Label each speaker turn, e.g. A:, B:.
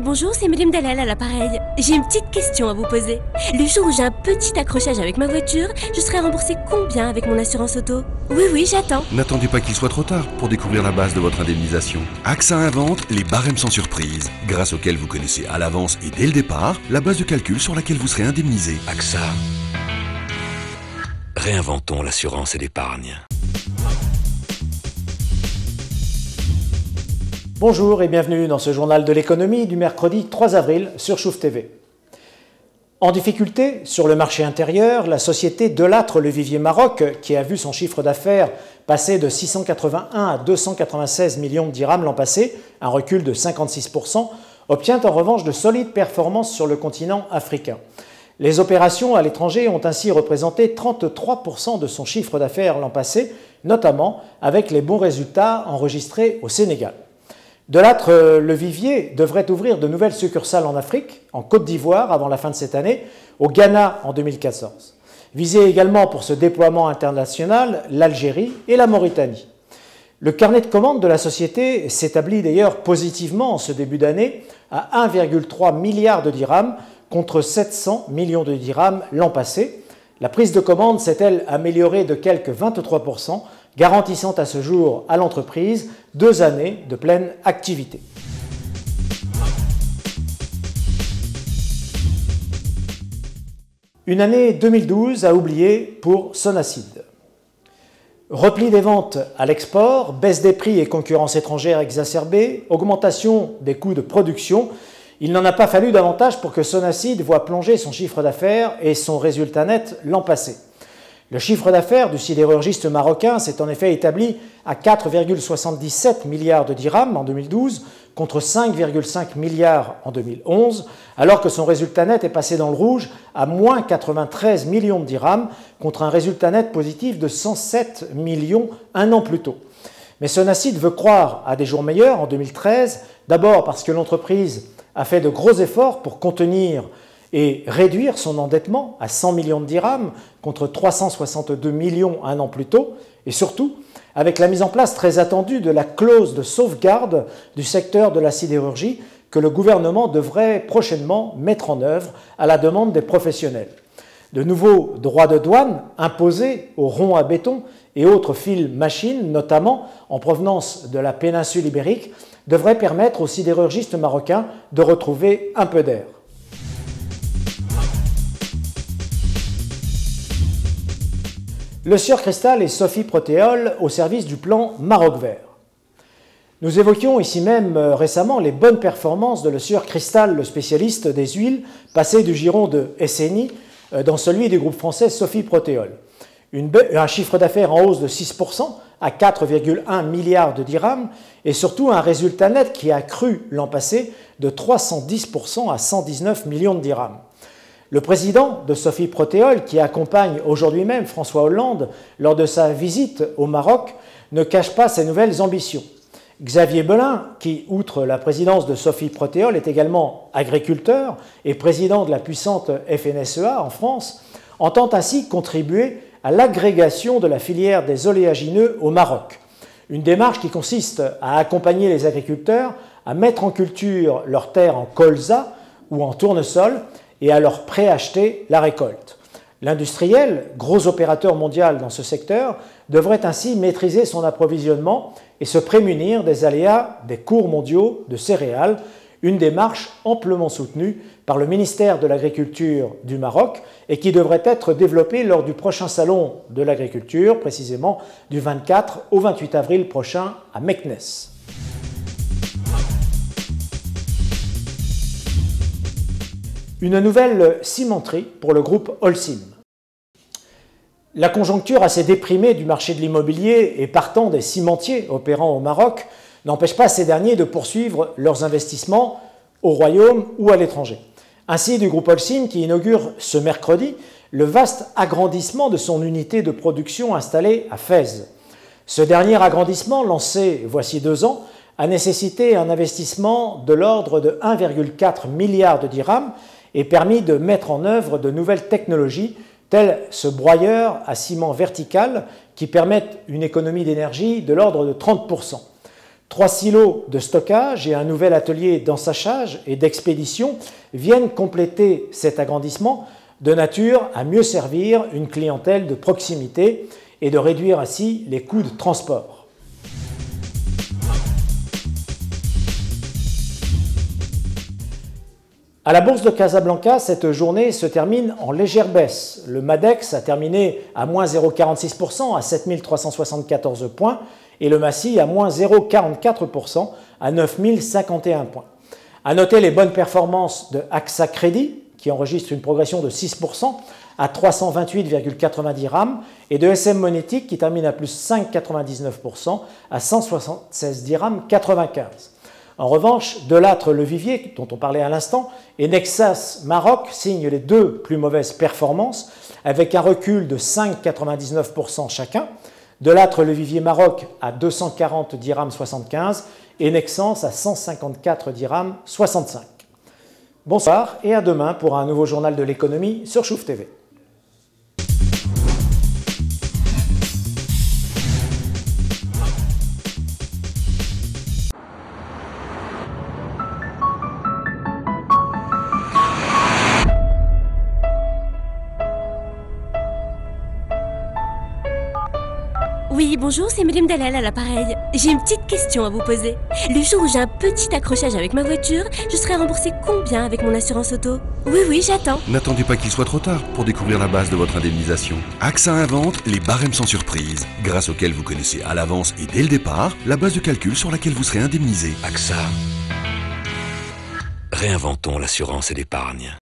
A: Oui, bonjour, c'est Madame Dalal à l'appareil. J'ai une petite question à vous poser. Le jour où j'ai un petit accrochage avec ma voiture, je serai remboursée combien avec mon assurance auto? Oui, j'attends.
B: N'attendez pas qu'il soit trop tard pour découvrir la base de votre indemnisation. AXA invente les barèmes sans surprise, grâce auxquels vous connaissez à l'avance et dès le départ la base de calcul sur laquelle vous serez indemnisé. AXA. Réinventons l'assurance et l'épargne.
C: Bonjour et bienvenue dans ce journal de l'économie du mercredi 3 avril sur Chouf TV. En difficulté sur le marché intérieur, la société Delattre Le Vivier Maroc, qui a vu son chiffre d'affaires passer de 681 à 296 millions de dirhams l'an passé, un recul de 56%, obtient en revanche de solides performances sur le continent africain. Les opérations à l'étranger ont ainsi représenté 33% de son chiffre d'affaires l'an passé, notamment avec les bons résultats enregistrés au Sénégal. Delattre Le Vivier devrait ouvrir de nouvelles succursales en Afrique, en Côte d'Ivoire avant la fin de cette année, au Ghana en 2014. Visé également pour ce déploiement international, l'Algérie et la Mauritanie. Le carnet de commandes de la société s'établit d'ailleurs positivement en ce début d'année à 1,3 milliard de dirhams contre 700 millions de dirhams l'an passé. La prise de commande s'est-elle améliorée de quelques 23%, garantissant à ce jour à l'entreprise 2 années de pleine activité. Une année 2012 à oublier pour Sonacide. Repli des ventes à l'export, baisse des prix et concurrence étrangère exacerbée, augmentation des coûts de production. Il n'en a pas fallu davantage pour que Sonacide voie plonger son chiffre d'affaires et son résultat net l'an passé. Le chiffre d'affaires du sidérurgiste marocain s'est en effet établi à 4,77 milliards de dirhams en 2012 contre 5,5 milliards en 2011, alors que son résultat net est passé dans le rouge à moins 93 millions de dirhams contre un résultat net positif de 107 millions un an plus tôt. Mais Sonacide veut croire à des jours meilleurs en 2013, d'abord parce que l'entreprise a fait de gros efforts pour contenir et réduire son endettement à 100 millions de dirhams contre 362 millions un an plus tôt, et surtout avec la mise en place très attendue de la clause de sauvegarde du secteur de la sidérurgie que le gouvernement devrait prochainement mettre en œuvre à la demande des professionnels. De nouveaux droits de douane imposés aux ronds à béton et autres fils machines, notamment en provenance de la péninsule ibérique, devraient permettre aux sidérurgistes marocains de retrouver un peu d'air. Le Sieur Cristal et Sophie Protéol au service du plan Maroc Vert. Nous évoquions ici même récemment les bonnes performances de le Sieur Cristal, le spécialiste des huiles, passé du giron de SNI dans celui du groupe français Sophie Protéol. Un chiffre d'affaires en hausse de 6% à 4,1 milliards de dirhams et surtout un résultat net qui a cru l'an passé de 310% à 119 millions de dirhams. Le président de Sophie Protéol, qui accompagne aujourd'hui même François Hollande lors de sa visite au Maroc, ne cache pas ses nouvelles ambitions. Xavier Belin, qui, outre la présidence de Sophie Protéol, est également agriculteur et président de la puissante FNSEA en France, entend ainsi contribuer à l'agrégation de la filière des oléagineux au Maroc. Une démarche qui consiste à accompagner les agriculteurs à mettre en culture leurs terres en colza ou en tournesol et à leur préacheter la récolte. L'industriel, gros opérateur mondial dans ce secteur, devrait ainsi maîtriser son approvisionnement et se prémunir des aléas des cours mondiaux de céréales, une démarche amplement soutenue par le ministère de l'Agriculture du Maroc et qui devrait être développée lors du prochain salon de l'agriculture, précisément du 24 au 28 avril prochain à Meknes. Une nouvelle cimenterie pour le groupe Holcim. La conjoncture assez déprimée du marché de l'immobilier et partant des cimentiers opérant au Maroc n'empêche pas ces derniers de poursuivre leurs investissements au Royaume ou à l'étranger. Ainsi du groupe Holcim qui inaugure ce mercredi le vaste agrandissement de son unité de production installée à Fès. Ce dernier agrandissement, lancé voici 2 ans, a nécessité un investissement de l'ordre de 1,4 milliard de dirhams et permis de mettre en œuvre de nouvelles technologies telles ce broyeur à ciment vertical qui permettent une économie d'énergie de l'ordre de 30%. 3 silos de stockage et un nouvel atelier d'ensachage et d'expédition viennent compléter cet agrandissement de nature à mieux servir une clientèle de proximité et de réduire ainsi les coûts de transport. À la bourse de Casablanca, cette journée se termine en légère baisse. Le MADEX a terminé à moins 0,46% à 7374 points et le MACI à moins 0,44% à 9051 points. À noter les bonnes performances de AXA Crédit qui enregistre une progression de 6% à 328,90 dirhams et de SM Monétique qui termine à plus 5,99% à 176 dirhams 95. En revanche, Delattre Le Vivier, dont on parlait à l'instant, et Nexas Maroc signent les deux plus mauvaises performances, avec un recul de 5,99% chacun. Delattre Le Vivier Maroc à 240 dirhams 75 et Nexans à 154 dirhams 65. Bonsoir et à demain pour un nouveau journal de l'économie sur Chouf TV.
A: Oui, bonjour, c'est Madame Dalal à l'appareil. J'ai une petite question à vous poser. Le jour où j'ai un petit accrochage avec ma voiture, je serai remboursée combien avec mon assurance auto? Oui, j'attends.
B: N'attendez pas qu'il soit trop tard pour découvrir la base de votre indemnisation. AXA invente les barèmes sans surprise, grâce auxquels vous connaissez à l'avance et dès le départ la base de calcul sur laquelle vous serez indemnisé.
D: AXA. Réinventons l'assurance et l'épargne.